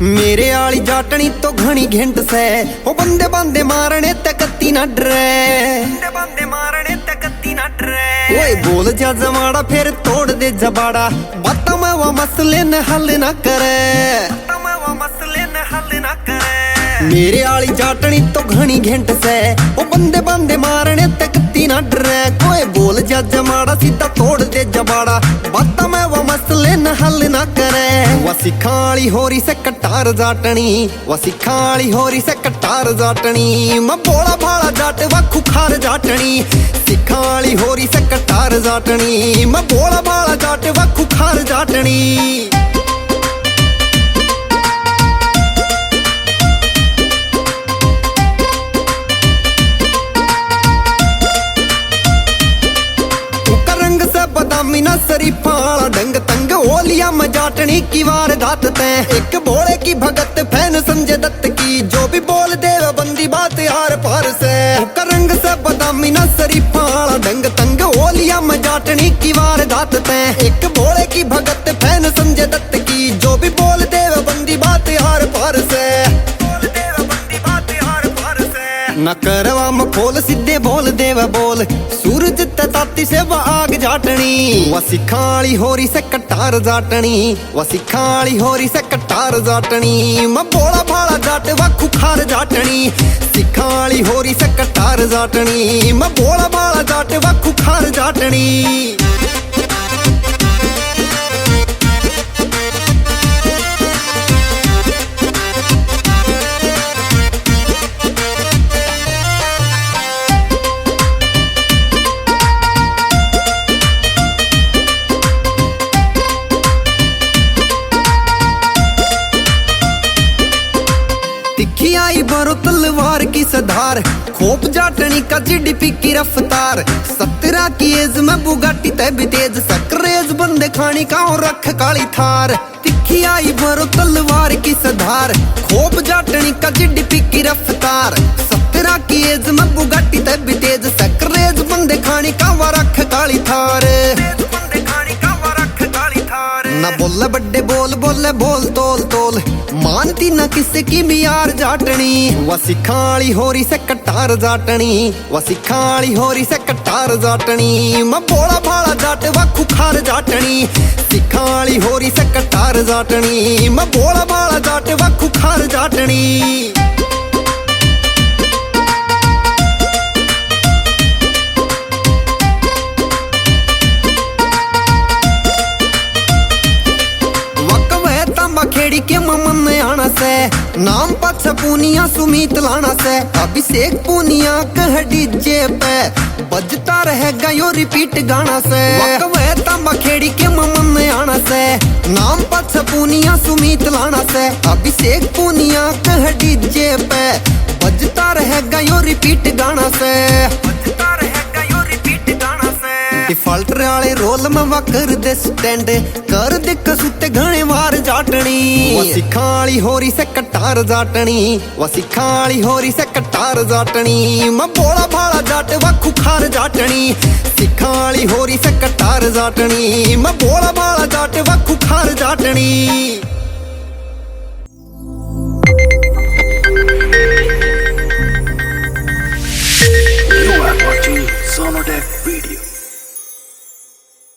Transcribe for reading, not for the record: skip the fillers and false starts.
मेरे आली जाटनी तो घनी घिंट से ओ बंदे बंदे मारने ते कत्ती ना डरे, बंदे मारने ते कत्ती ना डरे। ओए बोल जा जमाड़ा फिर तोड़ दे जबाड़ा, बात में वो मसले न हल ना करे, बात में वो मसले न हल ना करे। मेरे आली जाटनी तो घनी घिंट से ओ बंदे बंदे मारने ते कत्ती ना डरे। कोई बोल जा जमाड़ा सीधा तोड़ दे जबाड़ा, बात में वो मसले न हल ना करे। वसी खाली होरी से कटार जाटनी, वसी खाली होरी से कटार जाटनी। मैं बोला भाला जाट वा खुखार जाटनी, सिखाली होरी से कटार जाटनी। मैं बोला भाला जाट वा खुखार जाटनी। मीना शरीफा ढंग तंग ओलिया में जाटनी की वारदात तैं, एक बोले की भगत फैन संजय दत्त की, जो भी बोल दे बंदी बात यार पार से। रंग से बदामी ना शरीफा ढंग तंग ओलिया में जाटनी की वारदात तैं, एक बोले की भगत फैन संजय दत्त की, जो भी बोल दे बंदी बात यार पार से। न करवा मखोल सीधे बोल देव बोल, सूरज ताती से वह आग जाटनी। वसी खाली होरी से कटार जाटनी, वसी खाली होरी से कटार जाटनी। मैं बोला भाला जाट वा खुखार जाटनी, सिखाली होरी से कटार जाटनी। मैं बोला भाला जाट वा खुखार जाटनी। तिखी आई बरो तलवार की सधार, खोप जाटनी का जीडीपी की रफ्तार। 17 की एज में बुगाटी तय भी तेज, सकरेज बंदे खानी का और रख काली थार। तिखी आई बरो तलवार की सधार, खोप जाटनी का जीडीपी की रफ्तार। 17 की एज में बुगाटी तय भी तेज, सकरेज बंदे खानी का और रख काली थार। ना बोले बड्डे बोल बोले बोल तोल तोल, मानती ना किसी की भी यार जाटनी। वसी खाली होरी से कटार जाटनी, वसी खाली होरी से कटार जाटनी। मैं बोला भाला जाट वा खुखार जाटनी, सिखाली होरी से कटार जाटनी। मैं बोला भाला जाट वा खुखार जाटनी। खेड़ी के ममन में आना से, नाम पछ पूनिया सुमीत लाना से। अभिषेक पूनिया कह डीजे पे, बजता रहेगा यो रिपीट गाना से। तंबा खेड़ी के ममन में आना से, नाम पछ पूनिया सुमीत लाना से। अभिषेक पूनिया कह डीजे पे, बजता रहेगा यो रिपीट गाना से। डिफॉल्टर वाले रोल में वा कर दे स्टैंड, कर दे कसुते घने वार जाटनी। वसी खाली होरी से कटार जाटनी, वसी खाली होरी से कटार जाटनी। मैं बोला भाला जाट वा खुखार जाटनी, सिखाली होरी से कटार जाटनी। मैं बोला भाला जाट वा cooker जाटनी। You are watching Sonodec Beat.